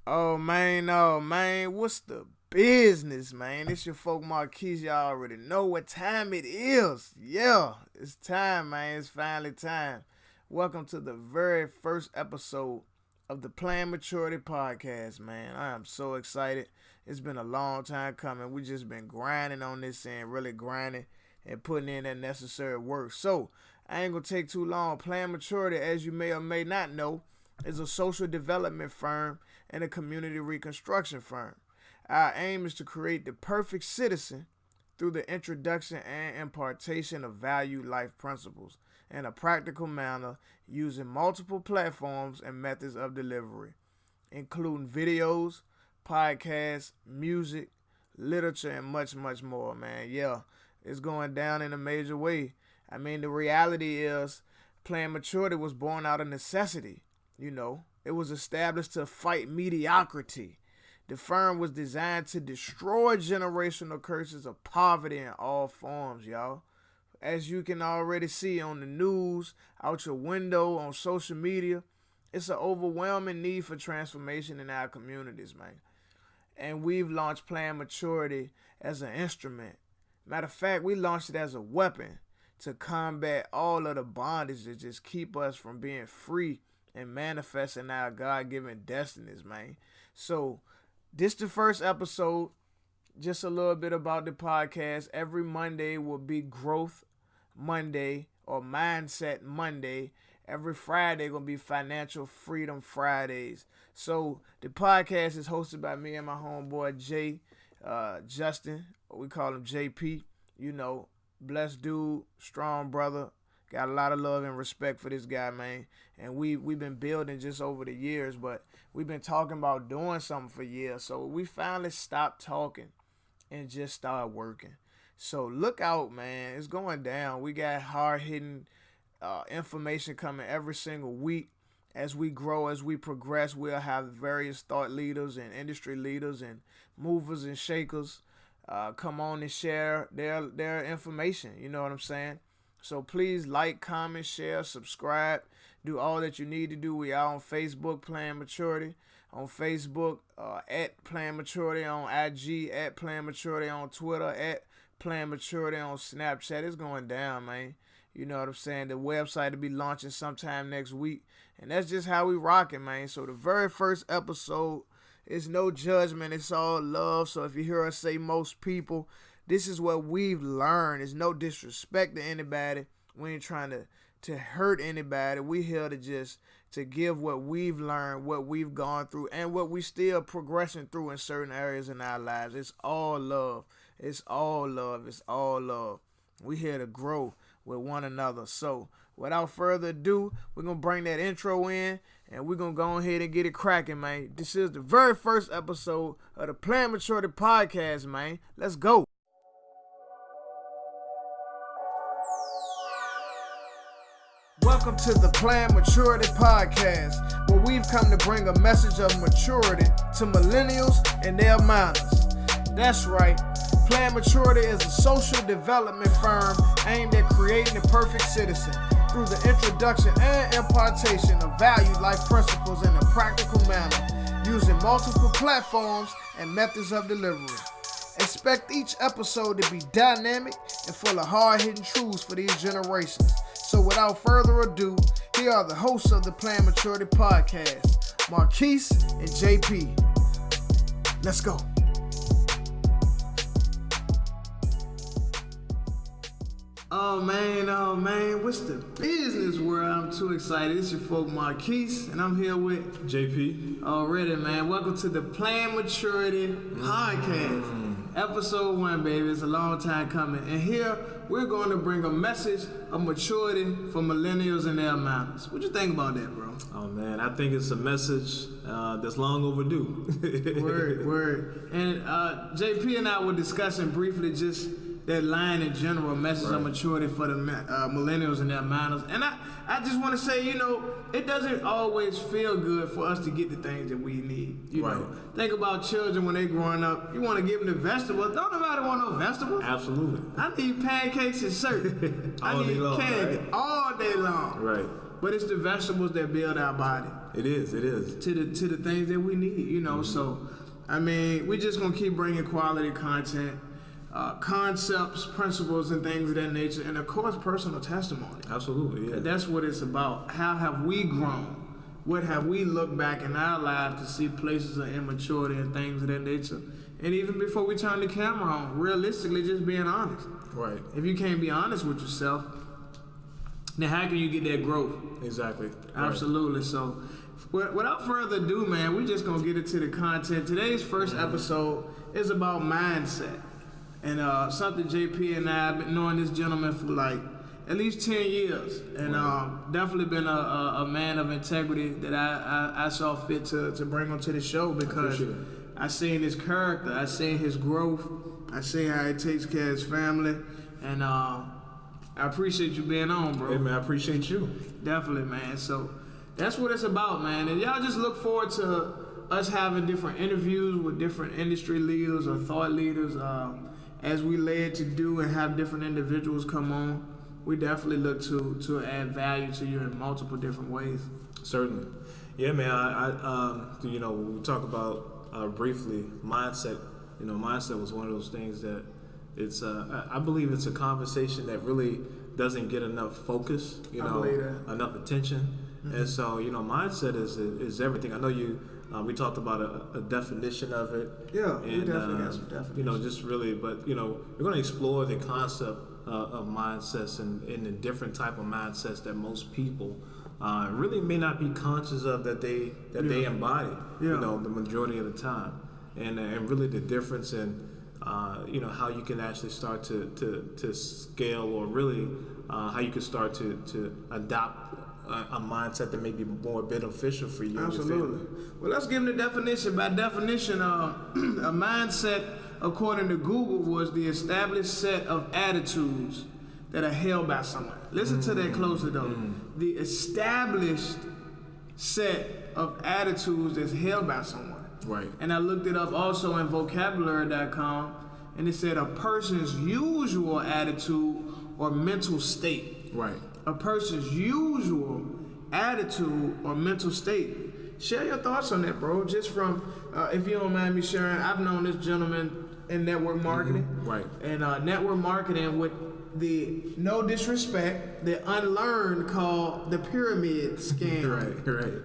Oh man, what's the business, man? It's your folk Marquise. Y'all already know what time it is. Yeah, it's time, man. It's finally time. Welcome to the very first episode of the Plan Maturity Podcast, man. I am so excited. It's been a long time coming. We just been grinding on this and really grinding and putting in that necessary work. So, I ain't gonna take too long. Plan Maturity, as you may or may not know, is a social development firm and a community reconstruction firm. Our aim is to create the perfect citizen through the introduction and impartation of value life principles in a practical manner using multiple platforms and methods of delivery, including videos, podcasts, music, literature, and much, much more, man. Yeah, it's going down in a major way. I mean, the reality is Plan Maturity was born out of necessity. It was established to fight mediocrity. The firm was designed to destroy generational curses of poverty in all forms, y'all. As you can already see on the news, out your window, on social media, it's an overwhelming need for transformation in our communities, man. And we've launched Plan Maturity as an instrument. Matter of fact, we launched it as a weapon to combat all of the bondage that just keep us from being free and manifesting our God-given destinies, man. So, this the first episode. Just a little bit about the podcast. Every Monday will be Growth Monday or Mindset Monday. Every Friday gonna be Financial Freedom Fridays. So, the podcast is hosted by me and my homeboy Justin. We call him JP. Blessed dude, strong brother. Got a lot of love and respect for this guy, man. And we've been building just over the years, but we've been talking about doing something for years. So we finally stopped talking and just started working. So look out, man. It's going down. We got hard-hitting information coming every single week. As we grow, as we progress, we'll have various thought leaders and industry leaders and movers and shakers come on and share their information. You know what I'm saying? So please like, comment, share, subscribe. Do all that you need to do. We are on Facebook, Plan Maturity. On Facebook, at Plan Maturity. On IG, at Plan Maturity. On Twitter, at Plan Maturity. On Snapchat. It's going down, man. You know what I'm saying? The website will be launching sometime next week. And that's just how we rocking, man. So the very first episode is no judgment. It's all love. So if you hear us say most people, this is what we've learned. It's no disrespect to anybody. We ain't trying to hurt anybody. We here to give what we've learned, what we've gone through, and what we still progressing through in certain areas in our lives. It's all love. It's all love. It's all love. We here to grow with one another. So without further ado, we're going to bring that intro in, and we're going to go ahead and get it cracking, man. This is the very first episode of the Plan Maturity Podcast, man. Let's go. Welcome to the Plan Maturity Podcast, where we've come to bring a message of maturity to millennials and their minors. That's right, Plan Maturity is a social development firm aimed at creating the perfect citizen through the introduction and impartation of value life principles in a practical manner, using multiple platforms and methods of delivery. Expect each episode to be dynamic and full of hard-hitting truths for these generations. So without further ado, here are the hosts of the Plan Maturity Podcast, Marquise and JP. Let's go. Oh man, what's the business world? I'm too excited. It's your folk Marquise, and I'm here with JP. Already, man. Welcome to the Plan Maturity Podcast. Episode 1, baby. It's a long time coming. And here, we're going to bring a message of maturity for millennials and their minds. What you think about that, bro? Oh, man, I think it's a message that's long overdue. Word. And JP and I were discussing briefly just that line in general, message of maturity for the millennials and their minors. And I just want to say, it doesn't always feel good for us to get the things that we need. You know, think about children when they growing up. You want to give them the vegetables. Don't nobody want no vegetables. Absolutely. I need pancakes and syrup. I need candy all day long. Right. But it's the vegetables that build our body. It is. To the things that we need, you know. So, I mean, we just gonna keep bringing quality content, concepts, principles, and things of that nature, and of course, personal testimony. Absolutely, yeah. That's what it's about. How have we grown? What have we looked back in our lives to see places of immaturity and things of that nature? And even before we turn the camera on, realistically, just being honest. Right. If you can't be honest with yourself, then how can you get that growth? Exactly. Absolutely. Right. So, without further ado, man, we're just gonna get into the content. Today's first episode is about mindset, and something JP and I have been knowing this gentleman for like at least 10 years, and definitely been a man of integrity that I saw fit to bring onto the show because I seen his character, I seen his growth, I seen how he takes care of his family, and I appreciate you being on, bro. Hey, man, I appreciate you. Definitely, man. So that's what it's about, man. And y'all just look forward to us having different interviews with different industry leaders or thought leaders as we led to do and have different individuals come on. We definitely look to add value to you in multiple different ways. Certainly. Yeah, man, I you know, we talk about briefly mindset. You know, mindset was one of those things that it's I believe it's a conversation that really doesn't get enough focus, you know, enough attention. Mm-hmm. And so, you know, mindset is everything. I know you we talked about a definition of it. Yeah, and, we definitely got some definitions. You know, just really, but, you know, we're going to explore the concept of mindsets and the different type of mindsets that most people really may not be conscious of that they embody, you know, the majority of the time. And really the difference in, you know, how you can actually start to scale or really how you can start to adopt a mindset that may be more beneficial for you. Absolutely. Well, let's give them the definition. By definition, a mindset, according to Google, was the established set of attitudes that are held by someone. Listen to that closely, though. The established set of attitudes that's held by someone. Right. And I looked it up also in vocabulary.com, and it said a person's usual attitude or mental state. Right. A person's usual attitude or mental state. Share your thoughts on that, bro. Just from, if you don't mind me sharing, I've known this gentleman in network marketing. Right. And network marketing with the, no disrespect, the unlearned called the pyramid scam. Right.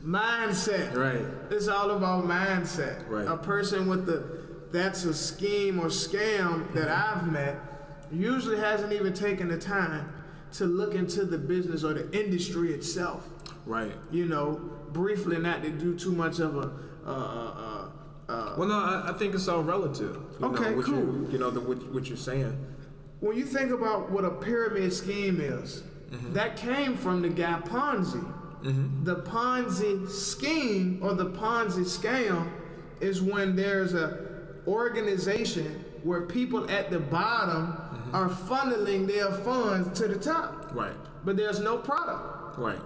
Mindset. Right. It's all about mindset. Right. A person with that's a scheme or scam that I've met usually hasn't even taken the time to look into the business or the industry itself. Right. You know, briefly, not to do too much of a. Well, no, I think it's all relative. Okay, cool. You know, what you're saying. When you think about what a pyramid scheme is, that came from the guy Ponzi. The Ponzi scheme or the Ponzi scam is when there's a organization where people at the bottom are funneling their funds to the top. Right. But there's no product. Right.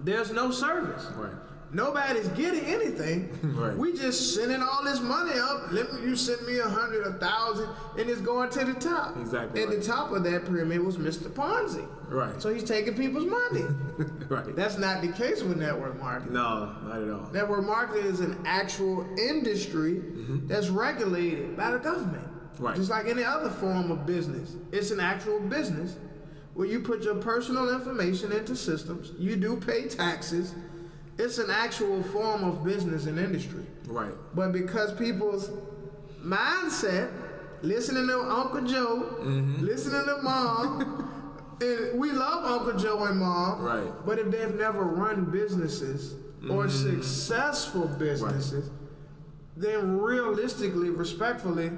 There's no service. Right. Nobody's getting anything. Right. We just sending all this money up. You send me 100, 1,000, and it's going to the top. Exactly. At the top of that pyramid was Mr. Ponzi. Right. So he's taking people's money. Right. That's not the case with network marketing. No, not at all. Network marketing is an actual industry that's regulated by the government. Right. Just like any other form of business. It's an actual business where you put your personal information into systems. You do pay taxes. It's an actual form of business and industry. Right. But because people's mindset, listening to Uncle Joe, listening to Mom, and we love Uncle Joe and Mom, right. But if they've never run businesses or successful businesses, then realistically, respectfully,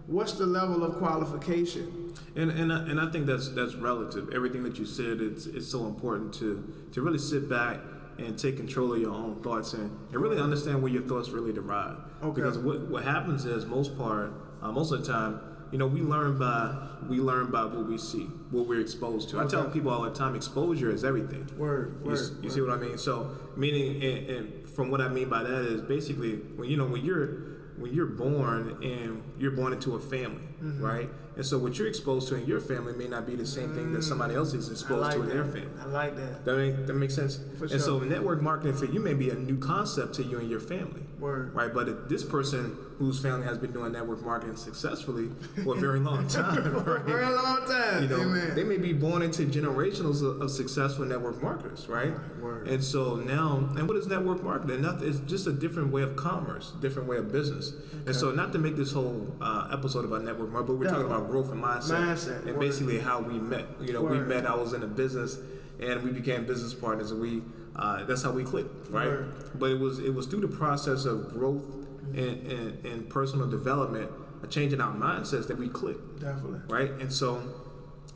what's the level of qualification? And I think that's relative. Everything that you said, it's so important to really sit back and take control of your own thoughts and really understand where your thoughts really derive. Okay. Because what happens is most of the time, you know, we learn by what we see, what we're exposed to. Okay. I tell people all the time, exposure is everything. You see what I mean? So meaning, and from what I mean by that is basically when you're born and you're born into a family, right? And so what you're exposed to in your family may not be the same thing that somebody else is exposed to in their family. I like that. That makes sense. For and sure. so network marketing for you may be a new concept to you and your family. Word. Right, but if this person whose family has been doing network marketing successfully for a very long time, right? Very long time. You know, Amen. they may be born into generations of successful network marketers, right? Word. And so now, and what is network marketing? It's just a different way of commerce, different way of business. Okay. And so, not to make this whole episode about network marketing, but we're talking about growth and mindset and basically how we met. You know, we met. I was in a business, and we became business partners, and we that's how we clicked, right? Word. But it was through the process of growth and personal development, a change in our mindsets that we clicked. Definitely. Right, and so,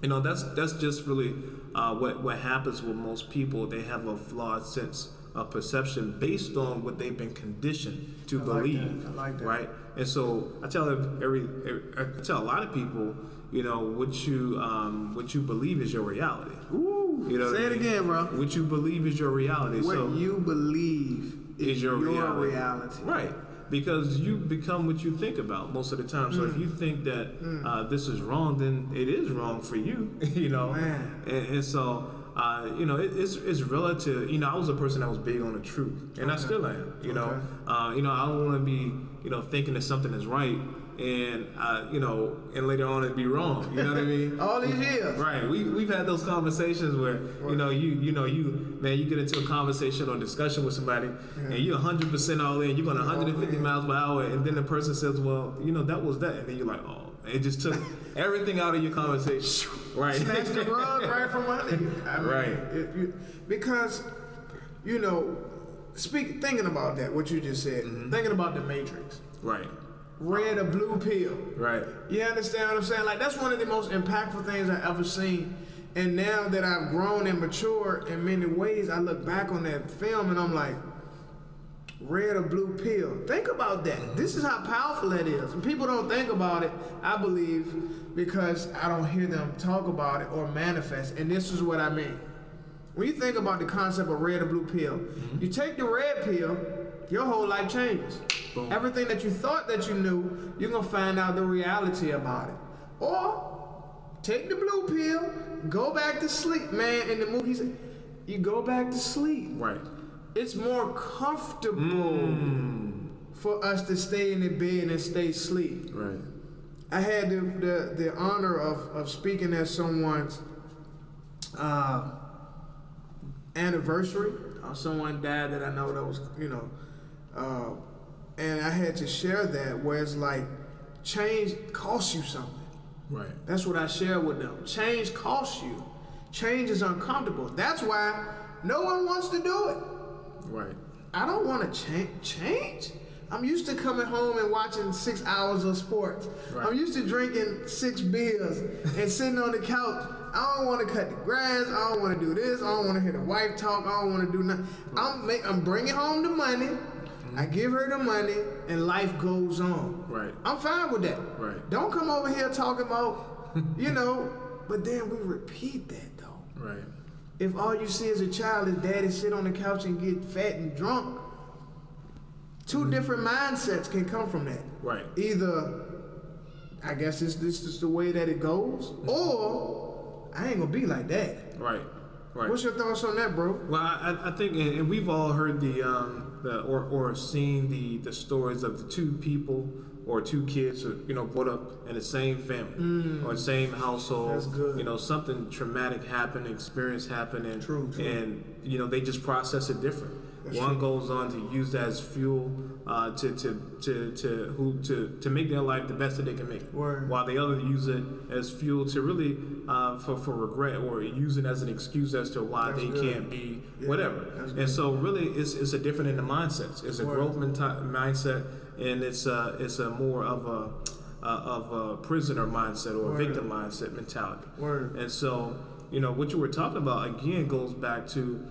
you know, that's just really what happens with most people. They have a flawed sense of perception based on what they've been conditioned to believe. I like that. Right, and so I tell I tell a lot of people, you know, what you believe is your reality. Ooh, you know, say it again, bro. What you believe is your reality. What you believe is your reality. Right. Because you become what you think about most of the time. So if you think that this is wrong, then it is wrong for you, you know. And so, you know, it's relative. You know, I was a person that was big on the truth, and I still am. You know, I don't want to be, you know, thinking that something is right, and you know, and later on it be wrong. You know what I mean? All these years. Right. We've had those conversations where you get into a conversation or discussion with somebody, and you're 100% all in. You're going 150 miles per hour, and then the person says, "Well, you know, that was that," and then you're like, "Oh." It just took everything out of your conversation. Right. Snatched the rug right from under you. I mean, right. Because, you know, thinking about that, what you just said, thinking about the Matrix. Right. Red or blue pill. Right. You understand what I'm saying? Like, that's one of the most impactful things I've ever seen. And now that I've grown and matured in many ways, I look back on that film and I'm like, red or blue pill. Think about that. This is how powerful that is. And people don't think about it, I believe, because I don't hear them talk about it or manifest. And this is what I mean. When you think about the concept of red or blue pill, you take the red pill, your whole life changes. Boom. Everything that you thought that you knew, you're going to find out the reality about it. Or take the blue pill, go back to sleep. Man, in the movie, he said, you go back to sleep. Right. It's more comfortable for us to stay in the bed and stay asleep. Right. I had the honor of speaking at someone's anniversary. Someone died that I know that was, you know, and I had to share that where it's like change costs you something. Right. That's what I share with them. Change costs you. Change is uncomfortable. That's why no one wants to do it. Right. I don't want to change. I'm used to coming home and watching 6 hours of sports. Right. I'm used to drinking 6 beers and sitting on the couch. I don't want to cut the grass. I don't want to do this. I don't want to hear the wife talk. I don't want to do nothing. Right. I'm bringing home the money. I give her the money, and life goes on. Right. I'm fine with that. Right. Don't come over here talking about, you know, but then we repeat that, though. Right. If all you see as a child is daddy sit on the couch and get fat and drunk, two different mindsets can come from that. Right. Either, I guess this is the way that it goes, or I ain't gonna be like that. Right. Right. What's your thoughts on that, bro? Well, I think, and we've all heard or seen the stories of the two people or two kids who, you know, brought up in the same family or the same household. That's good. You know, something traumatic happened, experience happened, and True. and you know, they just process it different. That's One true. goes on to use that as fuel to make their life the best that they can make. Word. While the other use it as fuel to really for regret, or use it as an excuse as to why they can't be whatever. And so really it's a different in the mindsets. It's a growth mindset, and it's a more of a prisoner mindset or a victim mindset mentality. Word. And so, you know, what you were talking about again goes back to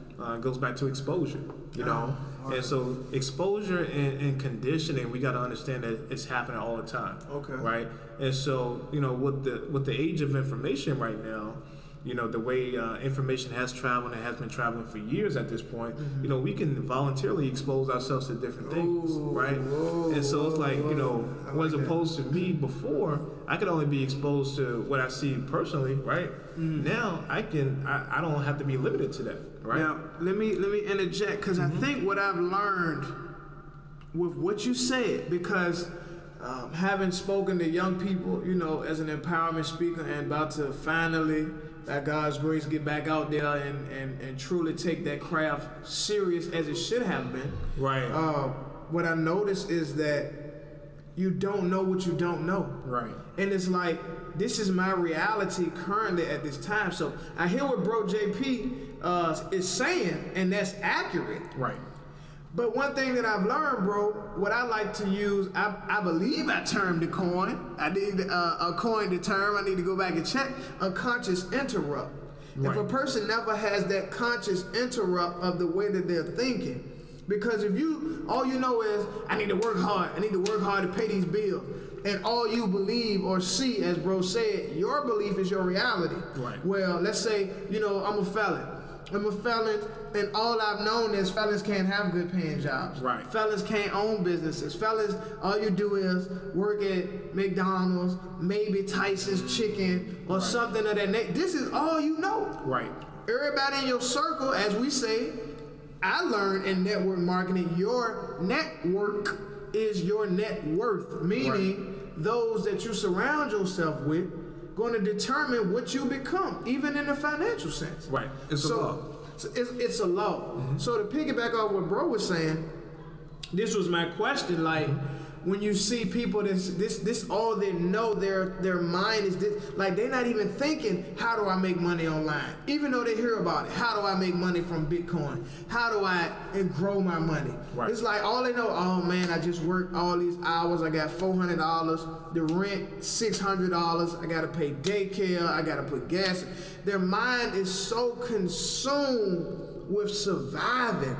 exposure. You know, and so exposure and conditioning, we got to understand that it's happening all the time. Okay. Right. And so, you know, with the age of information right now, the way information has traveled and has been traveling for years at this point, we can voluntarily expose ourselves to different things, right? And so it's like, as opposed to me before, I could only be exposed to what I see personally, right? Now I don't have to be limited to that, right? Now, let me interject, because I think what I've learned with what you said, because having spoken to young people, as an empowerment speaker and about to finally, by God's grace, get back out there and truly take that craft serious as it should have been. Right. What I noticed is that you don't know what you don't know. Right. And it's like, this is my reality currently at this time. So I hear what Bro JP is saying, and that's accurate. Right. But one thing that I've learned, bro, what I like to use, I believe I termed the coin. I need coined the term. I need to go back and check. A conscious interrupt. Right. If a person never has that conscious interrupt of the way that they're thinking, because if all you know is, I need to work hard. I need to work hard to pay these bills. And all you believe or see, as bro said, your belief is your reality. Right. Well, let's say, I'm a felon. And all I've known is felons can't have good paying jobs. Right. Felons can't own businesses. Felons, all you do is work at McDonald's, maybe Tyson's Chicken, or something of that nature. This is all you know. Right. Everybody in your circle, as we say, I learned in network marketing, your network is your net worth, meaning those that you surround yourself with going to determine what you become, even in the financial sense. Right. It's a law. So it's a law. So to piggyback off what bro was saying, this was my question, like, when you see people this all they know, their mind is this, like, they're not even thinking, how do I make money online? Even though they hear about it, how do I make money from Bitcoin? How do I grow my money? Right. It's like all they know, oh man, I just worked all these hours, I got $400, the rent $600, I gotta pay daycare, I gotta put gas. Their mind is so consumed with surviving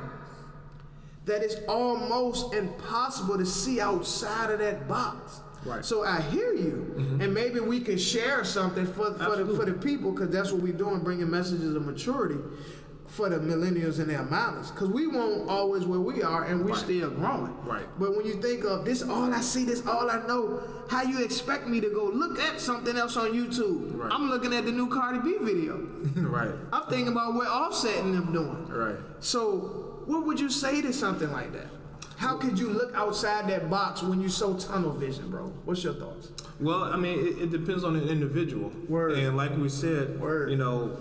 that it's almost impossible to see outside of that box. Right. So I hear you, and maybe we can share something for the people, because that's what we're doing, bringing messages of maturity for the millennials and their minds. Because we won't always where we are, and we still growing. Right. But when you think of this, all I see, this all I know, how you expect me to go look at something else on YouTube? Right. I'm looking at the new Cardi B video. Right. I'm thinking about what Offset and them doing. Right. So what would you say to something like that? How could you look outside that box when you're so tunnel vision, bro? What's your thoughts? Well, I mean, it depends on the individual. Word. And like we said, Word.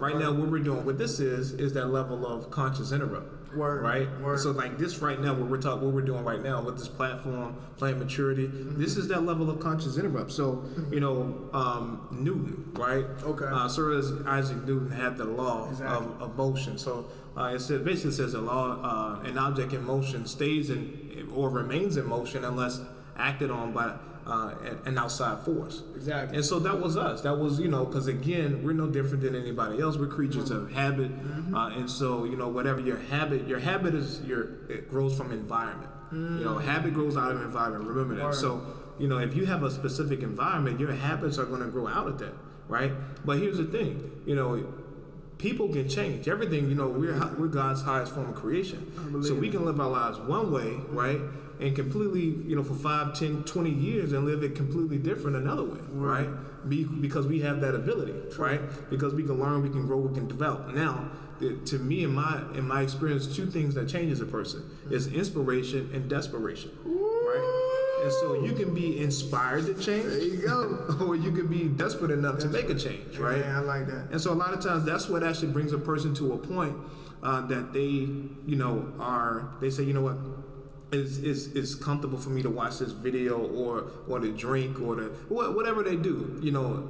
Right now what we're doing, what this is that level of conscious interrupt. Word. Right? Word. So like this right now, what we're doing right now with this platform, playing maturity, this is that level of conscious interrupt. So, Newton, right? Okay. Sir Isaac Newton had the law of motion. So it basically says a law, an object in motion stays in or remains in motion unless acted on by an outside force. Exactly. And so that was us. That was, because again, we're no different than anybody else. We're creatures of habit. And so, whatever your habit is it grows from environment. Habit grows out of environment. Remember that. Word. So, if you have a specific environment, your habits are going to grow out of that, right? But here's the thing, people can change. Everything, we're God's highest form of creation. So we can live our lives one way, right? And completely, for 5, 10, 20 years and live it completely different another way, right? Because we have that ability, right? Because we can learn, we can grow, we can develop. Now, to me, in my experience, two things that changes a person is inspiration and desperation, right? And so you can be inspired to change. There you go. Or you can be desperate enough to make a change, right? Yeah, I like that. And so a lot of times that's what actually brings a person to a point that they, they say, you know what? It's comfortable for me to watch this video or to drink or to whatever they do,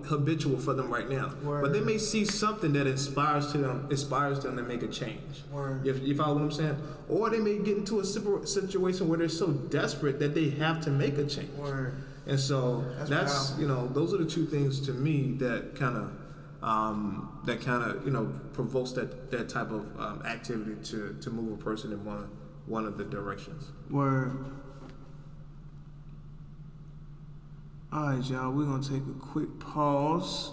habitual for them right now. Word. But they may see something that inspires them to make a change. Word. You follow what I'm saying? Or they may get into a situation where they're so desperate that they have to make a change. Word. And so that's those are the two things to me that kind of provokes that type of activity to move a person in one of the directions. Word. All right, y'all. We're gonna take a quick pause.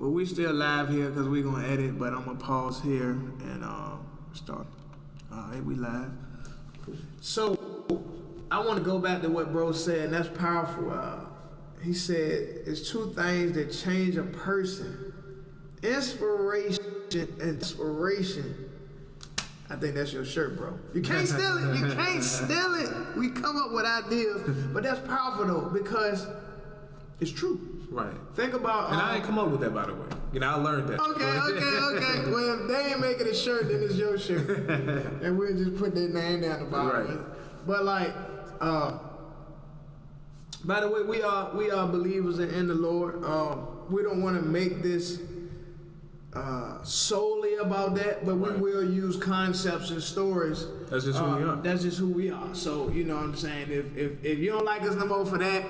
Well, we still live here because we're going to edit, but I'm going to pause here and start. All right, we live. So, I want to go back to what bro said, and that's powerful. He said, it's two things that change a person. Inspiration and inspiration. I think that's your shirt, bro. You can't steal it. You can't steal it. We come up with ideas, but that's powerful, though, because it's true. Right. Think about... and I ain't come up with that, by the way. I learned that. Okay. Well, if they ain't making a shirt, then it's your shirt. And we'll just put their name down the bottom. Right. But by the way, we are believers in the Lord. We don't want to make this solely about that, but we will use concepts and stories. That's just who we are. That's just who we are. So, you know what I'm saying? If you don't like us no more for that,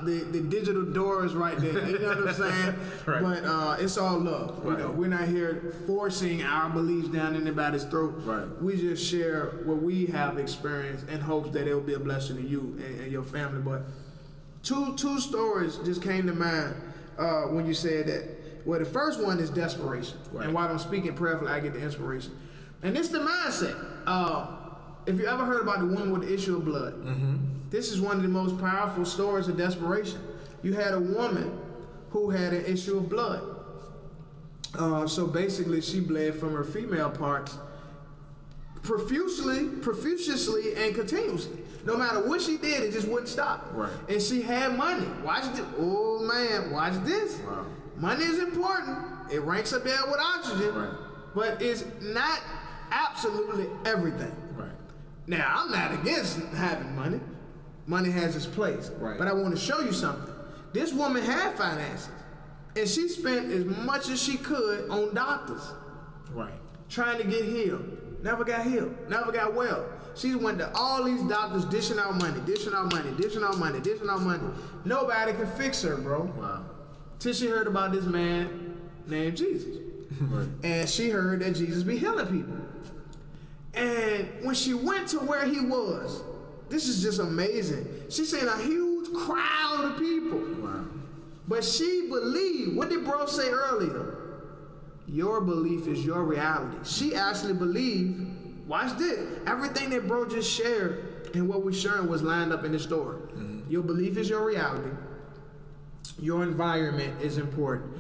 the digital door is right there. You know what I'm saying? Right. But it's all love. Right. You know, we're not here forcing our beliefs down anybody's throat. Right. We just share what we have experienced in hopes that it will be a blessing to you and your family. But two stories just came to mind when you said that. Well, the first one is desperation. Right. And while I'm speaking prayerfully, I get the inspiration. And it's the mindset. If you ever heard about the woman with the issue of blood, this is one of the most powerful stories of desperation. You had a woman who had an issue of blood. So basically, she bled from her female parts profusely, and continuously. No matter what she did, it just wouldn't stop. Right. And she had money. Watch this. Oh, man, watch this. Wow. Money is important. It ranks up there with oxygen. Right. But it's not absolutely everything. Right. Now, I'm not against having money. Money has its place. Right. But I want to show you something. This woman had finances. And she spent as much as she could on doctors. Right. Trying to get healed. Never got healed. Never got well. She went to all these doctors dishing out money. Nobody could fix her, bro. Wow. Till she heard about this man named Jesus. Right. And she heard that Jesus be healing people. And when she went to where he was, this is just amazing. She seen a huge crowd of people. Wow. But she believed. What did bro say earlier? Your belief is your reality. She actually believed, watch this, everything that bro just shared and what we're sharing was lined up in the story. Your belief is your reality. Your environment is important.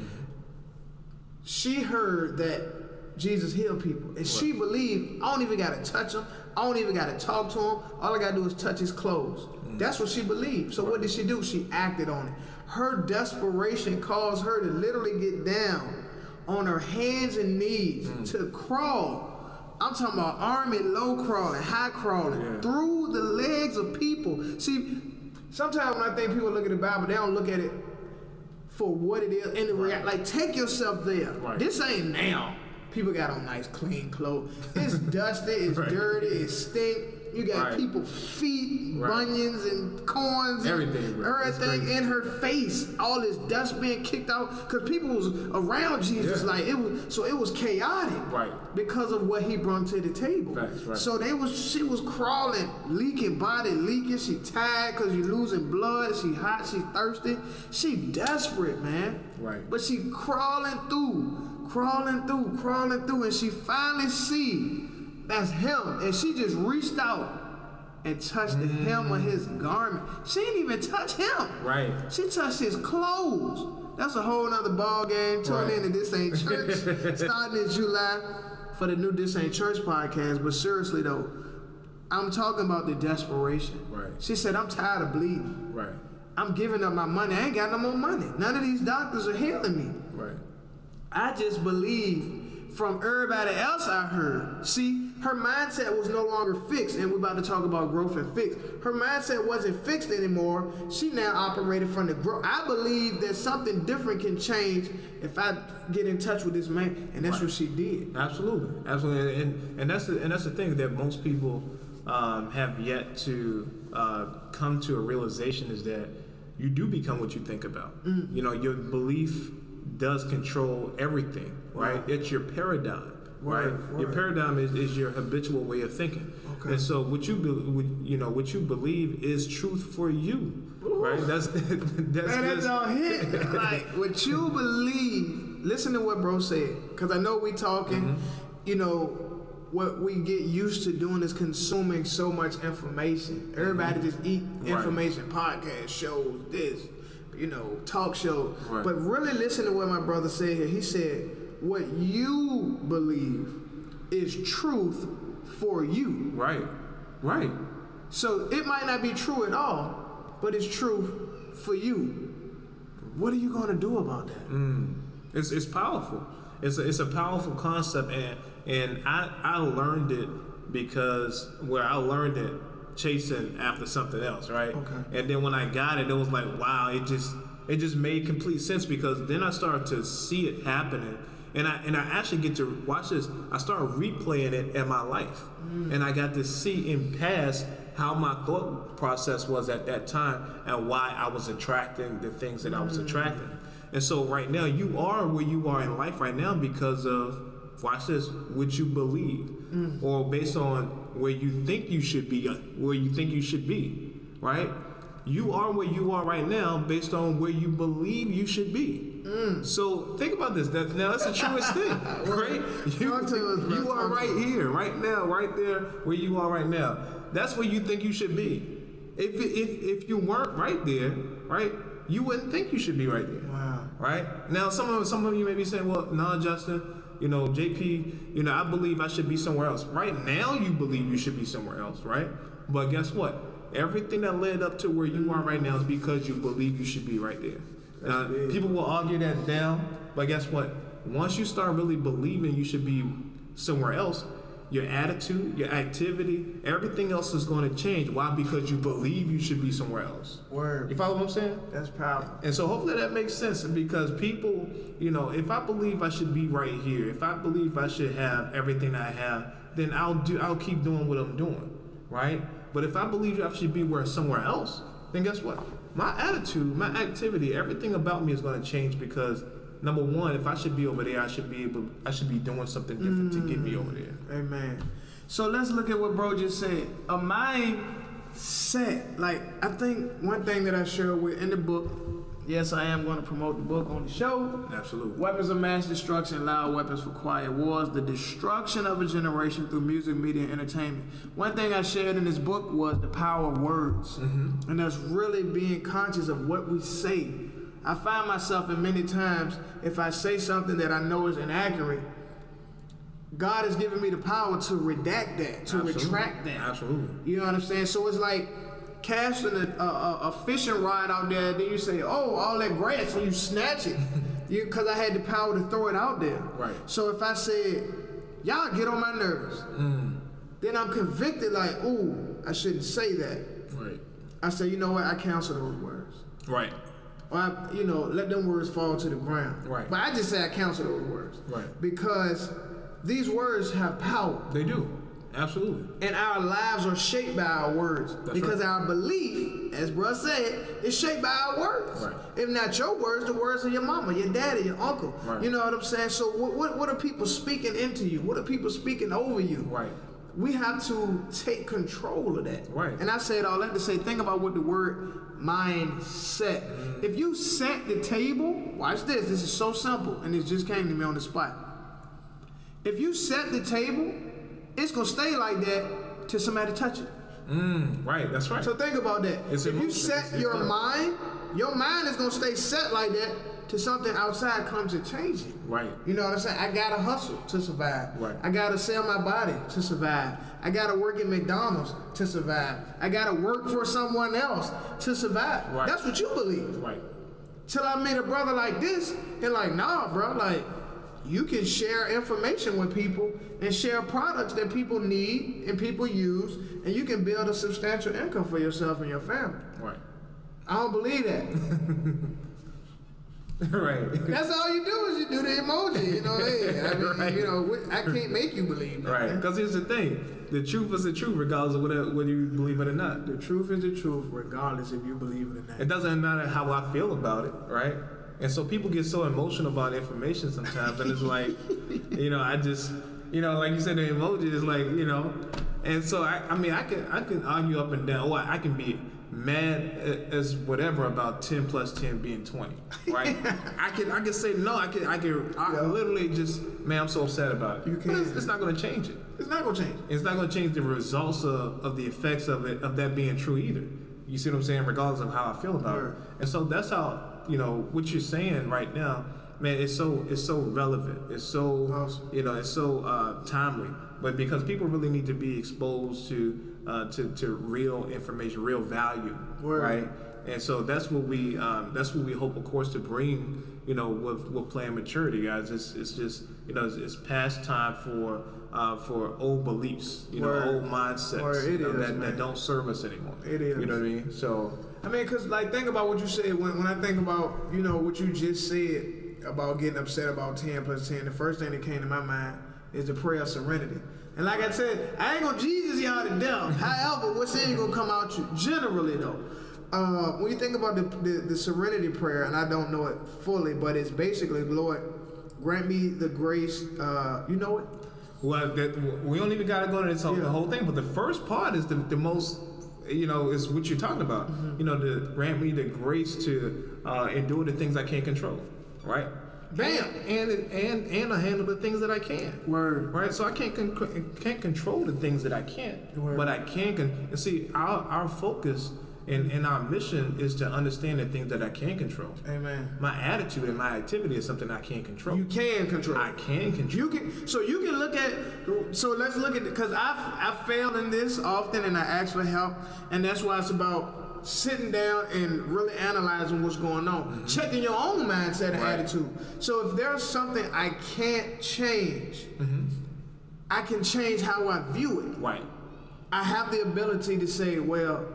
She heard that Jesus healed people. And she believed, I don't even got to touch him. I don't even got to talk to him. All I got to do is touch his clothes. That's what she believed. So what did she do? She acted on it. Her desperation caused her to literally get down on her hands and knees to crawl. I'm talking about army low crawling, high crawling, through the legs of people. See, sometimes when I think people look at the Bible, they don't look at it for what it is and the like, take yourself there. Right. This ain't now. People got on nice, clean clothes. It's dusty, it's dirty, it stink. You got people feet, bunions and corns, everything in her face. All this dust being kicked out because people was around Jesus. Like it was chaotic, because of what he brought to the table. So she was crawling, leaking, body leaking. She tired because you're losing blood. She hot, she thirsty. She desperate, man. Right. But she crawling through, and she finally see that's him, and she just reached out and touched the hem of his garment. She didn't even touch him. Right. She touched his clothes. That's a whole nother ball game. Tune in to This Ain't Church starting in July for the new This Ain't Church podcast. But seriously though, I'm talking about the desperation. Right. She said, I'm tired of bleeding. Right. I'm giving up my money. I ain't got no more money. None of these doctors are healing me. Right. I just believe from everybody else I heard. See, her mindset was no longer fixed, and we're about to talk about growth and fix. Her mindset wasn't fixed anymore. She now operated from the growth. I believe that something different can change if I get in touch with this man, and that's what she did. Absolutely, and that's the thing that most people have yet to come to a realization is that you do become what you think about. You know, your belief does control everything, right? It's your paradigm, right? Your paradigm is your habitual way of thinking. Okay. And so what you believe is truth for you, right? That's all hit. Like what you believe listen to what bro said, because I know we talking, you know, what we get used to doing is consuming so much information. Everybody just eat information, podcast shows, this, you know, talk shows. Right. But really listen to what my brother said here. He said, what you believe is truth for you. Right. So it might not be true at all, but it's truth for you. What are you going to do about that? It's powerful. It's a powerful concept, and I learned it because where I learned it chasing after something else, right? Okay. And then when I got it, it was like, wow, it just made complete sense, because then I started to see it happening. And I actually get to watch this. I started replaying it in my life. And I got to see in past how my thought process was at that time and why I was attracting the things that I was attracting. And so right now, you are where you are in life right now because of, watch this, what you believe, or based on where you think you should be, right? You are where you are right now based on where you believe you should be. So think about this. Now that's the truest thing, right? You are right here, right now, right there where you are right now. That's where you think you should be. If you weren't right there, right, you wouldn't think you should be right there. Wow. Right? Now some of you may be saying, well, no, Justin, you know, JP, you know, I believe I should be somewhere else. Right now you believe you should be somewhere else, right? But guess what? Everything that led up to where you are right now is because you believe you should be right there. People will argue that down, but guess what? Once you start really believing you should be somewhere else, your attitude, your activity, everything else is going to change. Why? Because you believe you should be somewhere else. Word. You follow what I'm saying? That's powerful. And so hopefully that makes sense, because people, you know, if I believe I should be right here, if I believe I should have everything I have, then I'll keep doing what I'm doing, right? But if I believe I should be somewhere else, then guess what? My attitude, my activity, everything about me is going to change, because number one, if I should be over there, I should be doing something different to get me over there. Amen. So let's look at what bro just said. A mind set. Like, I think one thing that I share with in the book, yes, I am going to promote the book on the show. Absolutely. Weapons of Mass Destruction, Loud Weapons for Quiet Wars, the destruction of a generation through music, media, and entertainment. One thing I shared in this book was the power of words. And that's really being conscious of what we say. I find myself in many times, if I say something that I know is inaccurate, God has given me the power to redact that, to retract that. Absolutely. You know what I'm saying? So it's like casting a fishing rod out there, then you say, oh, all that grass, and you snatch it. Because I had the power to throw it out there. Right. So if I said, y'all get on my nerves, then I'm convicted like, ooh, I shouldn't say that. Right. I say, you know what, I cancel those words. Right. Or I, you know, let them words fall to the ground. Right. But I just say I cancel those words. Right. Because these words have power. They do. Absolutely. And our lives are shaped by our words. That's because right. Our belief, as bruh said, is shaped by our words. Right. If not your words, the words of your mama, your daddy, your uncle. Right. You know what I'm saying? So what are people speaking into you? What are people speaking over you? Right. We have to take control of that. Right. And I say it all that to say, think about what the word mindset. If you set the table, watch this. This is so simple, and it just came to me on the spot. If you set the table, it's gonna stay like that till somebody touch it. Right, that's right. So think about that. If you set your mind is gonna stay set like that till something outside comes and changes it. Right. You know what I'm saying? I gotta hustle to survive. Right. I gotta sell my body to survive. I gotta work at McDonald's to survive. I gotta work for someone else to survive. Right. That's what you believe. Right. Till I meet a brother like this, and like, nah, bro, like, you can share information with people and share products that people need and people use, and you can build a substantial income for yourself and your family. Right. I don't believe that. Right. That's all you do is you do the emoji. You know, hey, I mean, right. You know, I can't make you believe that. Right. Because here's the thing: the truth is the truth, regardless of whether you believe it or not. The truth is the truth, regardless if you believe it or not. It doesn't matter how I feel about it, right? And so people get so emotional about information sometimes, and it's like, you know, I just, you know, like you said, the emoji is like, you know, And so I mean I can argue up and down. Or I can be mad as whatever about 10 plus 10 being 20, right? I can say no. I literally just, man, I'm so upset about it. You can. But it's not going to change it. It's not gonna change. It's not going to change the results of the effects of that being true either. You see what I'm saying? Regardless of how I feel about it. And so that's how, what you're saying right now, man, it's so relevant. It's so awesome. It's so timely. But because people really need to be exposed to real information, real value, right? And so that's what we hope, of course, to bring, with Plan Maturity, guys. It's just it's past time for old beliefs, old mindsets that don't serve us anymore. It is. You know what I mean? So I mean, cause think about what you said. When I think about what you just said about getting upset about 10 plus 10, the first thing that came to my mind is the prayer of serenity. And like I said, I ain't gonna Jesus y'all to death. However, what's ain't gonna come out you generally though. When you think about the serenity prayer, and I don't know it fully, but it's basically, Lord, grant me the grace. You know it? Well, we don't even gotta go into the whole thing, but the first part is the most, is what you're talking about. Mm-hmm. To grant me the grace to endure the things I can't control, right? Bam! And I handle the things that I can. Word. Right? So I can't control the things that I can't. Word. But I can see our focus and our mission is to understand the things that I can control. Amen. My attitude and my activity is something I can't control. You can control. I can control. You can look at. So let's look at it, because I failed in this often, and I ask for help, and that's why it's about sitting down and really analyzing what's going on, mm-hmm. checking your own mindset and attitude. So if there's something I can't change, mm-hmm. I can change how I view it. Right. I have the ability to say, well,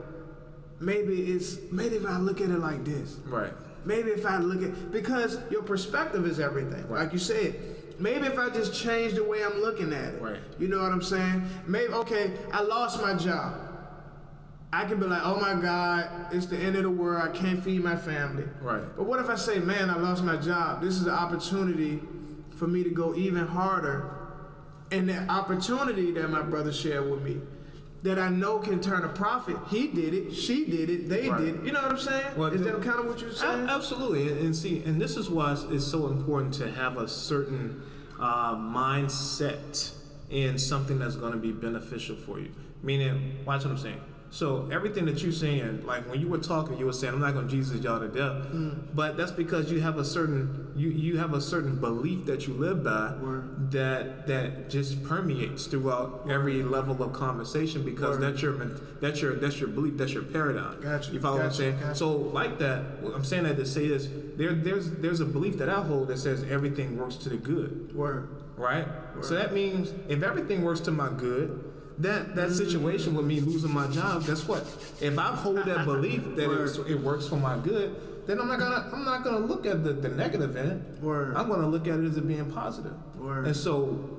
maybe if I look at it like this. Right. Maybe if I look at, because your perspective is everything. Right. Like you said, maybe if I just change the way I'm looking at it. Right. You know what I'm saying? Maybe, okay, I lost my job. I can be like, oh my God, it's the end of the world. I can't feed my family. Right. But what if I say, man, I lost my job. This is an opportunity for me to go even harder. And the opportunity that my brother shared with me, that I know can turn a profit. He did it. She did it. They did it. You know what I'm saying? Well, is that kind of what you're saying? Absolutely. And this is why it's so important to have a certain mindset in something that's going to be beneficial for you. Meaning, watch what I'm saying. So everything that you're saying, like when you were talking, you were saying, I'm not going to Jesus y'all to death. But that's because you have a certain you have a certain belief that you live by that just permeates throughout every level of conversation, because that's your belief, that's your paradigm. Gotcha. You follow what I'm saying? Gotcha. So like that, I'm saying that to say this, there's a belief that I hold that says everything works to the good. Right? So that means if everything works to my good, that situation with me losing my job, guess what? If I hold that belief that it works for my good, then I'm not gonna look at the negative in it. I'm gonna look at it as it being positive. And so,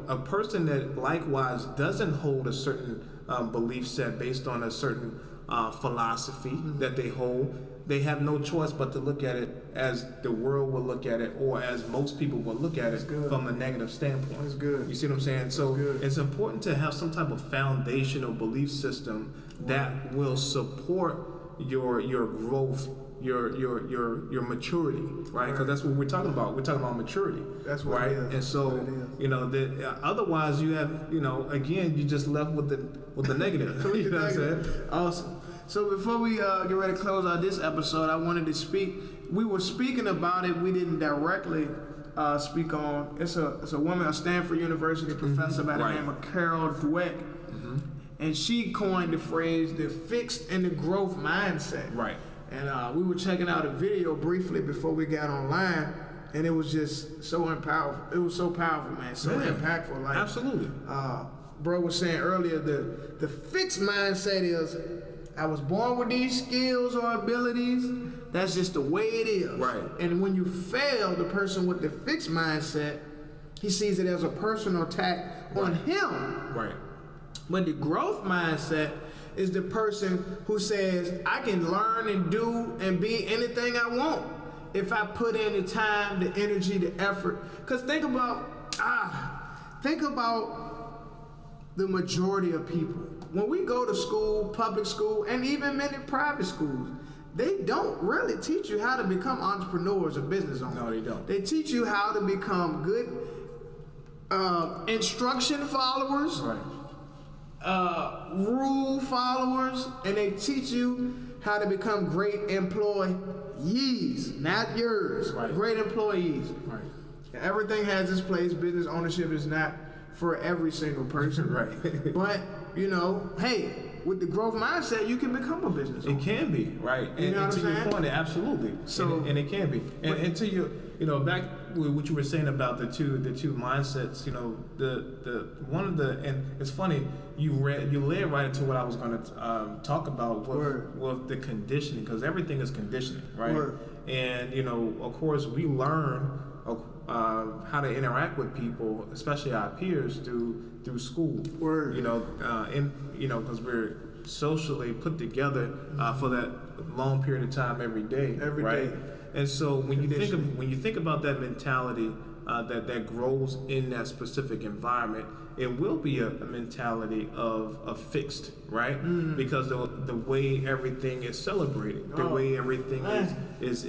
a person that likewise doesn't hold a certain belief set based on a certain philosophy that they hold, they have no choice but to look at it as the world will look at it, or as most people will look at it from a negative standpoint. That's good. You see what I'm saying? So it's important to have some type of foundational belief system that will support your growth, your maturity, right? Because that's what we're talking about. We're talking about maturity. That's what right. It is. And so otherwise you have again you just left with the negative. You know what I'm saying? Awesome. So before we get ready to close out this episode, I wanted to speak. We were speaking about it. We didn't directly speak on. It's a woman, a Stanford University professor by the name of Carol Dweck, and she coined the phrase the fixed and the growth mindset. Right. And we were checking out a video briefly before we got online, and it was just so powerful. It was so powerful, man. So impactful. Like, absolutely. Bro was saying earlier, the fixed mindset is, I was born with these skills or abilities. That's just the way it is. Right. And when you fail, the person with the fixed mindset, he sees it as a personal attack on him. Right. But the growth mindset is the person who says, I can learn and do and be anything I want if I put in the time, the energy, the effort. Because think about the majority of people. When we go to school, public school, and even many private schools, they don't really teach you how to become entrepreneurs or business owners. No, they don't. They teach you how to become good instruction followers, rule followers, and they teach you how to become great employees, not yours. Right. Great employees. Right. Everything has its place. Business ownership is not for every single person. Right. But, you know, hey, with the growth mindset, you can become a business owner. It can be, right? And to your point, absolutely. So, and it can be. And to your, you know, back with what you were saying about the two mindsets, you know, the one of the, and it's funny, you led right into what I was going to talk about with the conditioning, because everything is conditioning, right? Word. And, you know, of course, we learn how to interact with people, especially our peers, through school. Word. You know, because we're socially put together for that long period of time every day. Every right? day. And so when you think about that mentality that grows in that specific environment, it will be a mentality of fixed, right? Because the way everything is celebrated, the way everything is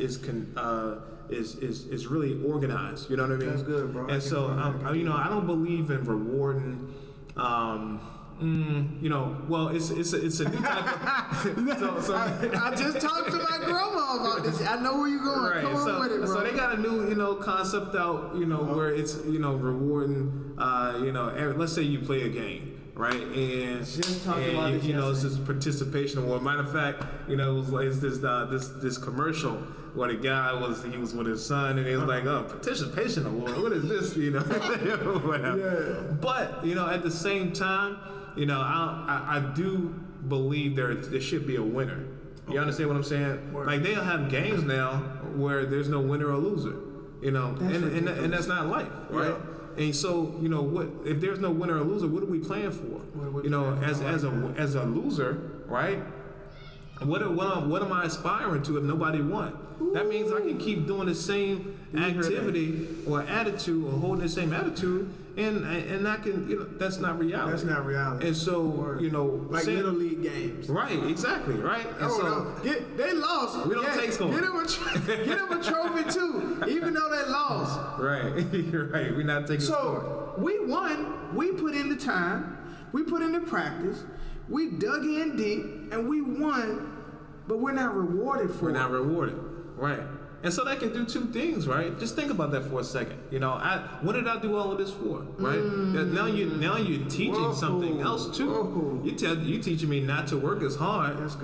really organized. You know what I mean? That's good, bro. And so I don't believe in rewarding. It's a new type of. I just talked to my grandma about this. I know where you're going. Right. Come on with it, bro. So they got a new, concept out, where it's, rewarding, let's say you play a game, right? And just talking about this it's this participation award. Matter of fact, it was like this commercial where the guy was with his son, and he was like, "Oh, participation award. What is this?" Whatever. Yeah. But at the same time, I do believe there should be a winner. You understand what I'm saying? Word. Like, they'll have games now where there's no winner or loser. And that's not life, right? Yeah. And so, what if there's no winner or loser? What are we playing for? As a loser, right? What am I aspiring to if nobody won? Ooh. That means I can keep doing the same activity or attitude or holding the same attitude, and I can, that's not reality. That's not reality. And so, like little league games. Right, exactly, right? And they lost. We don't take score. Get them a trophy too, even though they lost. Right, you're right. We're not taking score. So we won. We put in the time. We put in the practice. We dug in deep, and we won. But we're not rewarded for it. We're not rewarded, right? And so that can do two things, right? Just think about that for a second. What did I do all of this for, right? Now you're teaching something else too. You teaching me not to work as hard as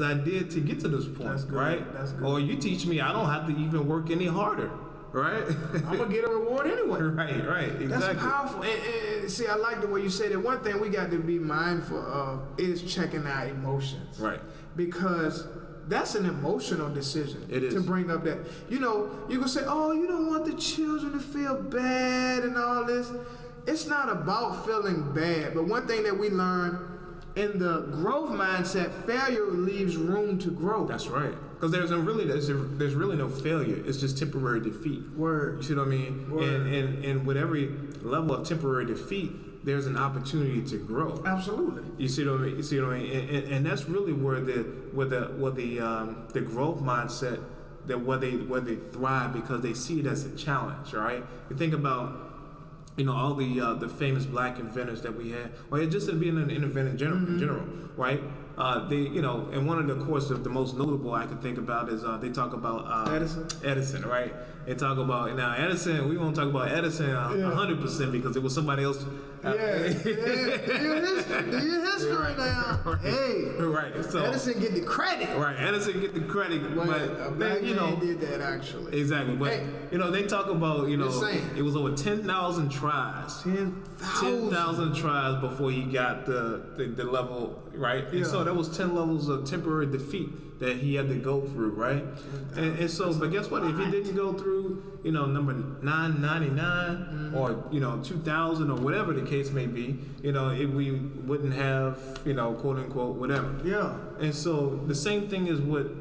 I did to get to this point, right? That's good. Or you teach me I don't have to even work any harder, right? I'm gonna get a reward anyway. Right, exactly. That's powerful. And see, I like the way you say that. One thing we got to be mindful of is checking our emotions, right? Because that's an emotional decision. It is. To bring up that. You can say, oh, you don't want the children to feel bad and all this. It's not about feeling bad. But one thing that we learn in the growth mindset, failure leaves room to grow. That's right. Because there's really no failure. It's just temporary defeat. Word. You see what I mean? Word. And with every level of temporary defeat, there's an opportunity to grow. Absolutely. You see what I mean? And that's really where the growth mindset, that where they thrive, because they see it as a challenge, right? You think about all the famous black inventors that we had, or just being an inventor in general, right? And one of the, of course, the most notable I could think about is they talk about Edison, right? They talk about, now Edison, we won't talk about Edison 100% because it was somebody else. Do your history now. Hey. Right. So Edison get the credit. Right. Edison get the credit, but a black man did that actually. Exactly. But they talk about it was over 10,000 tries. 10,000 tries before he got the level, right? And so there was 10 levels of temporary defeat that he had to go through, right? And so, but guess what? If he didn't go through, number 999 or 2000 or whatever the case may be, we wouldn't have, quote unquote, whatever. Yeah. And so the same thing is with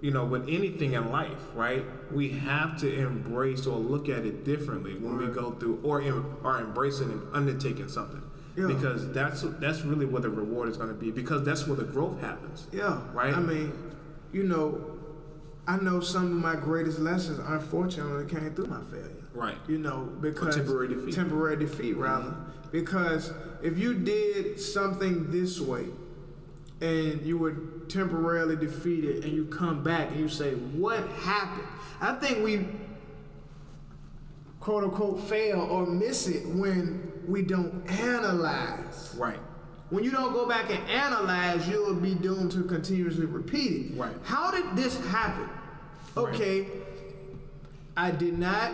anything in life, right? We have to embrace or look at it differently when we go through or are embracing and undertaking something. Yeah. because that's really where the reward is going to be, because that's where the growth happens. Yeah. Right? I mean, I know some of my greatest lessons, unfortunately, came through my failure. Right. Because temporary defeat. Temporary defeat, rather. Mm-hmm. Because if you did something this way, and you were temporarily defeated, and you come back and you say, "What happened?" I think we, quote unquote, fail or miss it when we don't analyze. Right. When you don't go back and analyze, you'll be doomed to continuously repeat it. Right. How did this happen? Okay, Right. I did not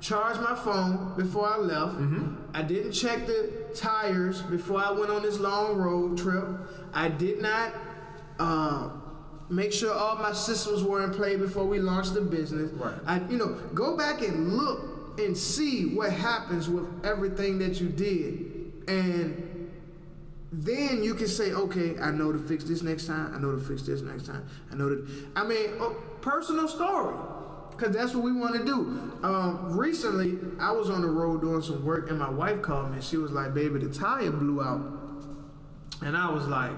charge my phone before I left. Mm-hmm. I didn't check the tires before I went on this long road trip. I did not make sure all my systems were in play before we launched the business. Right. Go back and look and see what happens with everything that you did. And then you can say, okay, I know to fix this next time. I know to fix this next time. Personal story. Because that's what we want to do. Recently, I was on the road doing some work, and my wife called me. She was like, "Baby, the tire blew out." And I was like,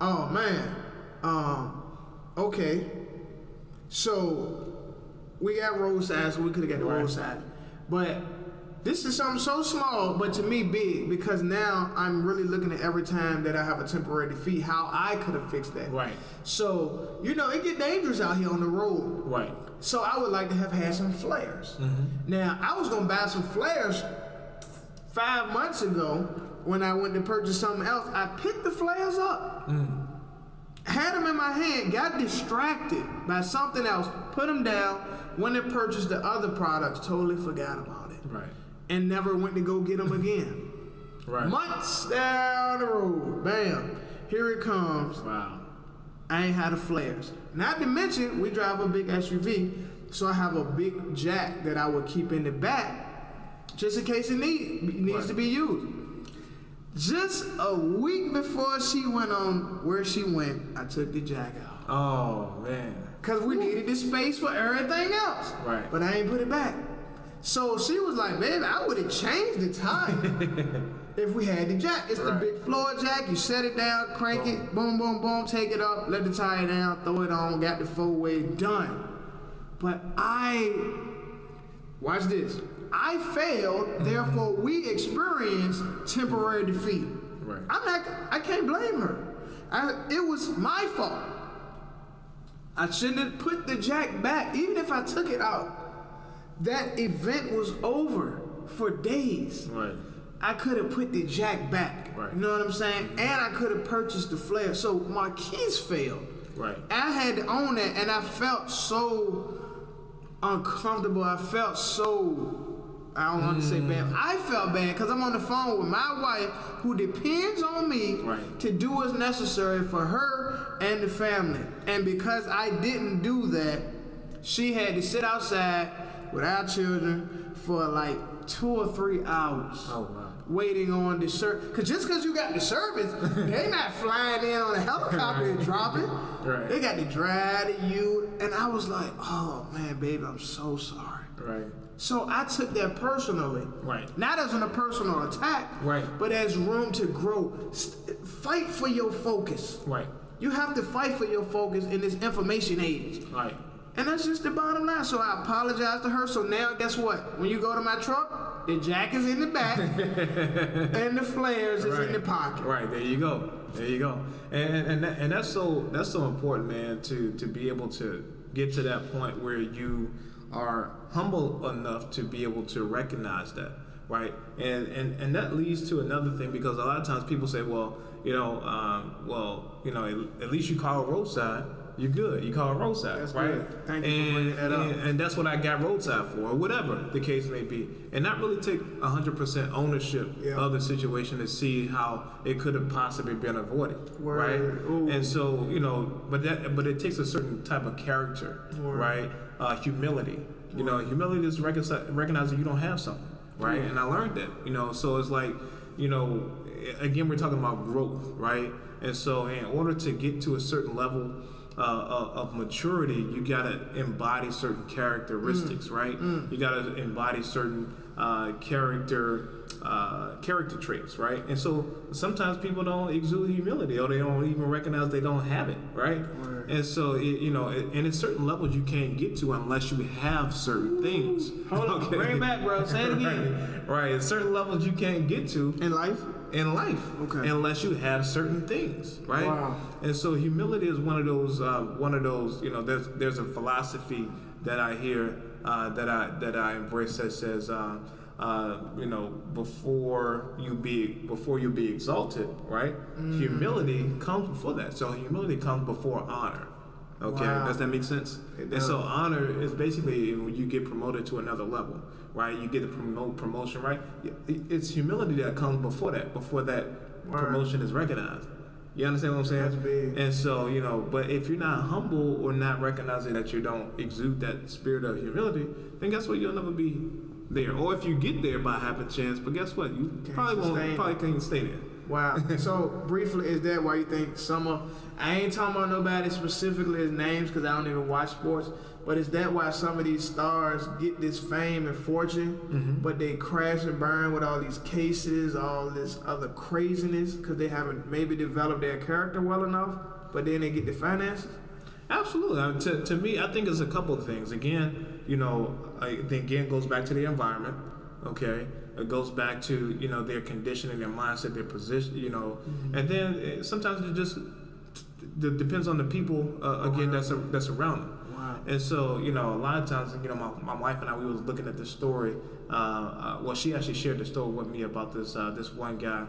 "Oh, man. Okay." So we got roadside, so we could have got the roadside. But this is something so small, but to me big, because now I'm really looking at every time that I have a temporary defeat, how I could have fixed that. Right. So, it get dangerous out here on the road. Right. So I would like to have had some flares. Mm-hmm. Now, I was going to buy some flares 5 months ago when I went to purchase something else. I picked the flares up, had them in my hand, got distracted by something else, put them down, went and purchased the other products, totally forgot about it. Right. And never went to go get them again. Right. Months down the road, bam, here it comes. Wow. I ain't had the flares. Not to mention, we drive a big SUV, so I have a big jack that I would keep in the back, just in case it needs to be used. Just a week before she went on where she went, I took the jack out. Oh, man. Because we needed the space for everything else. Right. But I ain't put it back. So she was like, "Baby, I would have changed the tire if we had the jack." It's the big floor jack. You set it down, crank it, boom, boom, boom, take it up, let the tire down, throw it on, got the 4-way, done. But watch this. I failed, therefore we experienced temporary defeat. Right. I can't blame her. It was my fault. I shouldn't have put the jack back. Even if I took it out, that event was over for days. Right. I could have put the jack back. Right. You know what I'm saying? And I could have purchased the flare. So my keys failed. Right. I had to own that, and I felt so uncomfortable. I felt so, I don't want to say bad. I felt bad because I'm on the phone with my wife, who depends on me to do what's necessary for her and the family. And because I didn't do that, she had to sit outside with our children for like 2 or 3 hours. Oh, wow. Waiting on the service. Because just because you got the service, they not flying in on a helicopter and dropping. Right. They got to drive to you. And I was like, "Oh, man, baby, I'm so sorry." Right. So I took that personally. Right. Not as a personal attack, Right. but as room to grow. Fight for your focus. Right. You have to fight for your focus in this information age. Right. And that's just the bottom line. So I apologize to her. So now, guess what? When you go to my truck, the jack is in the back, and the flares is in the pocket. Right. There you go. There you go. And that's so important, man. To be able to get to that point where you are humble enough to be able to recognize that, right? And that leads to another thing, because a lot of times people say, well, at least you call roadside. You're good. You call it roadside, That's right? good. Thank you for bringing that up. And that's what I got roadside for, or whatever the case may be. And not really take 100% ownership of the situation to see how it could have possibly been avoided, right? Ooh. And so, but it takes a certain type of character, right? Humility. Humility is recognizing you don't have something, right? And I learned that, so it's like, again, we're talking about growth, right? And so in order to get to a certain level of maturity, you gotta embody certain characteristics, right? You gotta embody certain character character traits, right? And so sometimes people don't exude humility, or they don't even recognize they don't have it, right? Right. And so and at certain levels you can't get to unless you have certain things. Hold on, bring it back, bro. Say it again. Right. At certain levels you can't get to In life. Okay. Unless you have certain things, right? Wow. And so humility is one of those. There's a philosophy that I hear that I embrace that says, before you be exalted, right? Humility comes before that. So humility comes before honor. Okay, Wow. Does that make sense? And so honor is basically when you get promoted to another level, right? You get a promotion, right? It's humility that comes before that Word. promotion is recognized. You understand what I'm saying? That's big. And so, but if you're not humble or not recognizing that you don't exude that spirit of humility, then guess what? You'll never be there. Or if you get there by happen chance, but guess what? You probably can't stay there. Wow. So briefly, is that why you think I ain't talking about nobody specifically as names because I don't even watch sports, but is that why some of these stars get this fame and fortune, but they crash and burn with all these cases, all this other craziness because they haven't maybe developed their character well enough, but then they get the finances? Absolutely. I mean, to me, I think it's a couple of things. Again, it goes back to the environment. Okay, it goes back to their conditioning, their mindset, their position. And then sometimes it just depends on the people that's around them. Wow. And so a lot of times my wife and I, we was looking at this story. She actually shared the story with me about this one guy.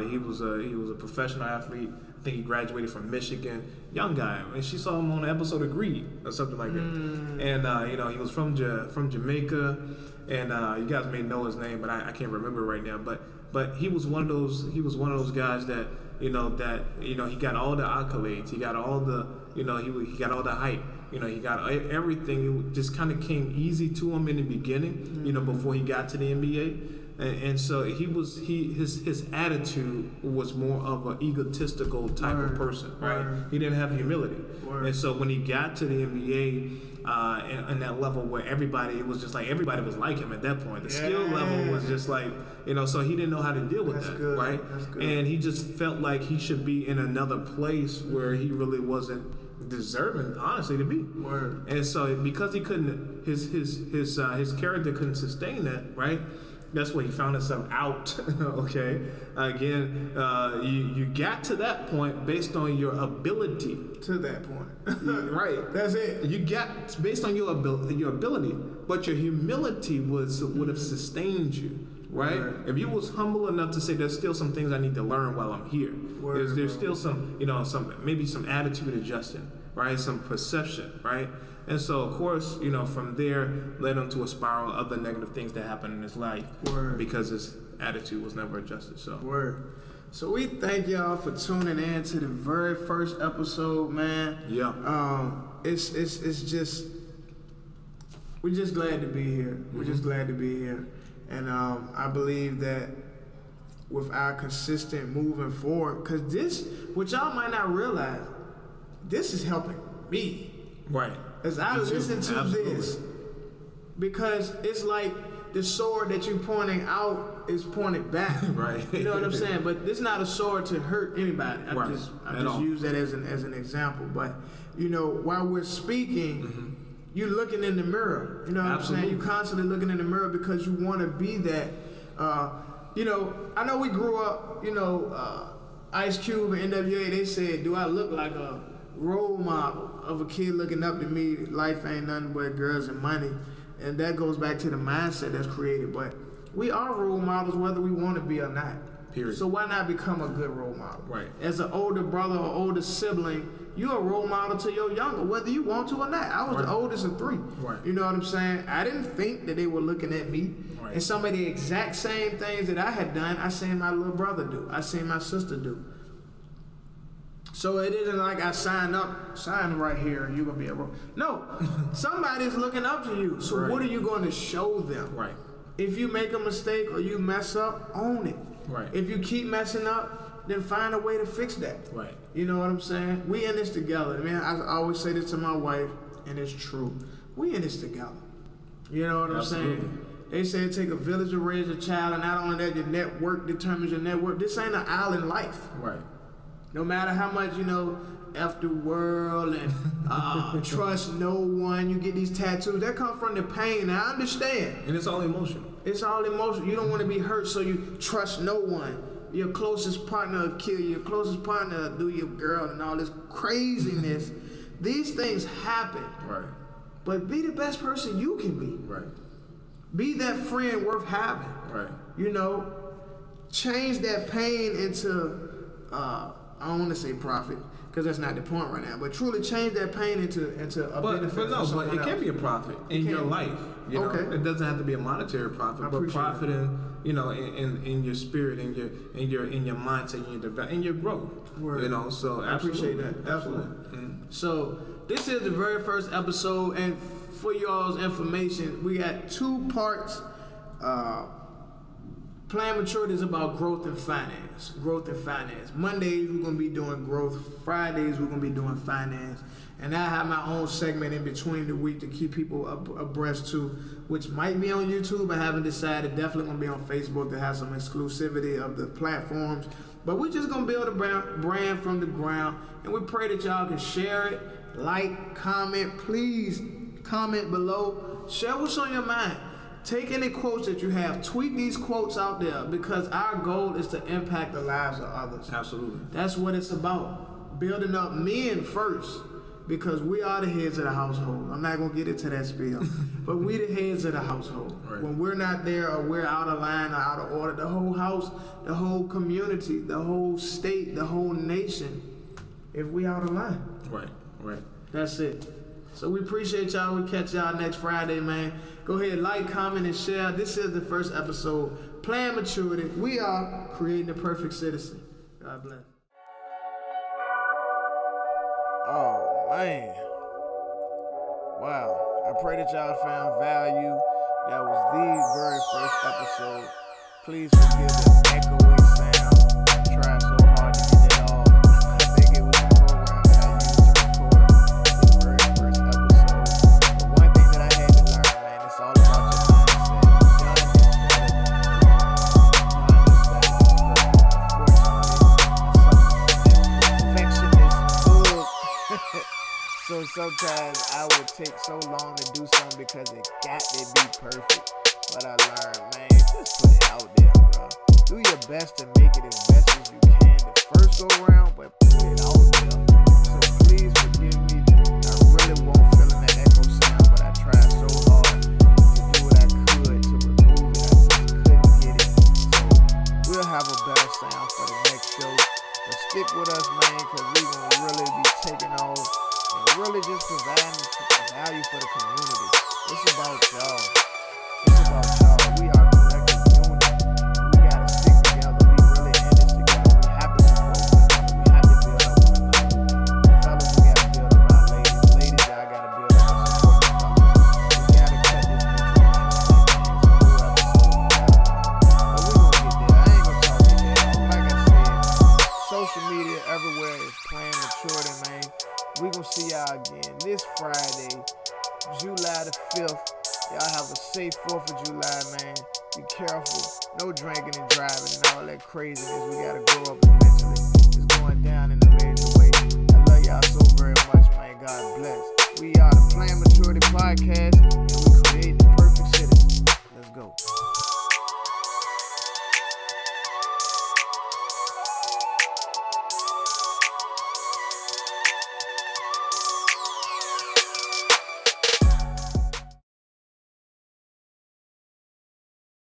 He was a professional athlete. I think he graduated from Michigan, young guy, and she saw him on an episode of Greed or something like that. And he was from Jamaica, and you guys may know his name, but I can't remember right now. But he was one of those guys that he got all the accolades, he got all the he got all the hype. He got everything. It just kind of came easy to him in the beginning, before he got to the NBA. And so his attitude was more of an egotistical type of person, right? He didn't have humility. And so when he got to the NBA, and that level where everybody was like him at that point. The skill level was just like, so he didn't know how to deal with that, right? That's good. And he just felt like he should be in another place where he really wasn't deserving, honestly, to be. Word. And so because he couldn't, his character couldn't sustain that, right? That's where he found himself out. Okay, again, you got to that point based on your ability. To that point, right? That's it. You got based on your ability, but your humility would have sustained you. Right? Word. If you was humble enough to say there's still some things I need to learn while I'm here. Word, there's still some maybe some attitude adjusting, right? Some perception, right? And so, of course, from there led him to a spiral of the negative things that happened in his life. Word. Because his attitude was never adjusted. So, Word. So we thank y'all for tuning in to the very first episode, man. Yeah. It's just, we're just glad to be here. We're just glad to be here. And I believe that with our consistent moving forward, because this, which y'all might not realize, this is helping me. Right. As I listen to this, because it's like the sword that you're pointing out is pointed back. Right. You know what I'm saying? But it's not a sword to hurt anybody. I just use that as an example. But while we're speaking, you're looking in the mirror. You know what I'm saying? You're constantly looking in the mirror because you want to be that. I know we grew up. Ice Cube and NWA. They said, "Do I look like a role model of a kid looking up to me? Life ain't nothing but girls and money." And that goes back to the mindset that's created. But we are role models whether we want to be or not. Period. So why not become a good role model? Right. As an older brother or older sibling, you're a role model to your younger, whether you want to or not. I was the oldest of three. Right. You know what I'm saying? I didn't think that they were looking at me. Right. And some of the exact same things that I had done, I seen my little brother do. I seen my sister do. So it isn't like I sign right here and you're going to be a role. No, somebody's looking up to you. So what are you going to show them? Right. If you make a mistake or you mess up, own it. Right. If you keep messing up, then find a way to fix that. Right. You know what I'm saying? We in this together. Man, I always say this to my wife, and it's true. We in this together. You know what I'm saying? They say it take a village to raise a child, and not only that, your network determines your network. This ain't an island life. Right. No matter how much, F the world and trust no one, you get these tattoos, that come from the pain. Now, I understand. And it's all emotional. It's all emotional. You don't want to be hurt, so you trust no one. Your closest partner will kill you. Your closest partner will do your girl and all this craziness. These things happen. Right. But be the best person you can be. Right. Be that friend worth having. Right. Change that pain into, I don't want to say profit, because that's not the point right now, but truly change that pain into a benefit for someone But it can else. be a profit in your life. Okay. It doesn't have to be a monetary profit, but profit in your spirit, in your mindset, in your growth. Word. So I appreciate that. Absolutely. Mm-hmm. So this is the very first episode, and for y'all's information, we got 2 parts. Plan Maturity is about growth and finance. Mondays, we're going to be doing growth. Fridays, we're going to be doing finance. And I have my own segment in between the week to keep people abreast to, which might be on YouTube. I haven't decided. Definitely going to be on Facebook to have some exclusivity of the platforms. But we're just going to build a brand from the ground. And we pray that y'all can share it, like, comment. Please comment below. Share what's on your mind. Take any quotes that you have. Tweet these quotes out there, because our goal is to impact the lives of others. Absolutely. That's what it's about. Building up men first, because we are the heads of the household. I'm not going to get into that spiel, but we the heads of the household. Right. When we're not there, or we're out of line or out of order, the whole house, the whole community, the whole state, the whole nation, if we out of line. Right. That's it. So we appreciate y'all. We catch y'all next Friday, man. Go ahead, like, comment, and share. This is the first episode. Plan Maturity. We are creating the perfect citizen. God bless. Oh, man. Wow. I pray that y'all found value. That was the very first episode. Please forgive the echoing sound. I tried so hard to get that off. I think it was the program that I used to record the very first episode. But one thing that I had to learn, man, it's all about your mindset. Done is better than perfect. Done is better than perfect. Unfortunately, perfectionist. So sometimes I would take so long to do something because it got to be perfect. But I learned, man, just put it out there, bro. Do your best to make it as best as you can the first go round, but put it out there. So please forgive me. I really won't feeling that echo sound, but I tried so hard to do what I could to remove it. I just couldn't get it. So we'll have a better sound for the next show. But stick with us, man, because we're going to really be taking off and really just providing value for the community. It's about y'all. It's about y'all. We are a collective unit. We gotta stick together. We really in this together. We have to support one another. We have to build up one another. Fellas, we gotta build up our ladies. Ladies, y'all gotta build up and support the fellas. We gotta cut this mutual But we gonna get there. I ain't gonna talk to you. Like I said, social media everywhere is Plan Maturity, man. We gonna see y'all again this Friday, July the 5th. Y'all have a safe 4th of July, man. Be careful. No drinking and driving and all that craziness. We gotta grow up eventually. It's going down in a major way. I love y'all so very much, man. God bless. We are the Plan Maturity Podcast.